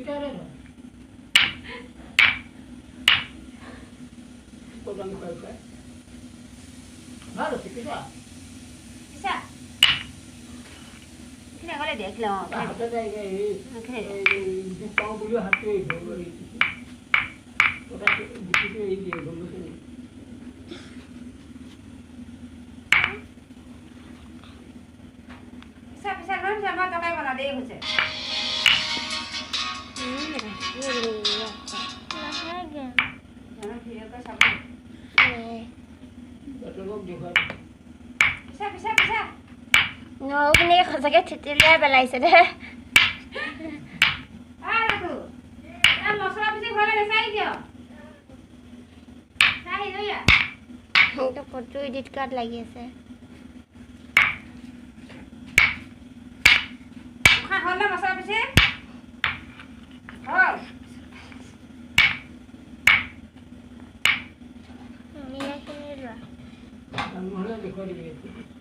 करे ना को रंग करके ভালো শিখিবা পিছা কিনে গলে দেখলো হাতে যায় এই পাও বুলো হাতে ধরে ওটা দিতে এই দিয়ে বলছো পিছা পিছা নন জামা তকাই বনা দেই হইছে জানো ভিডিও কা সব লোক দেখো পিছা পিছা পিছা নৌকনে সঁচাকে থেতেলিয়াই পেলাইছে দে আরে তো এ মছলা পিছে ঘরে নেচাই কিয় চাই লইয়া তো ফটো এডিট কাৰ্ড লাগি আছে খা হল মছলা পিছে হল মিয়া কিনে লোৱা নহলে দেখো দিবি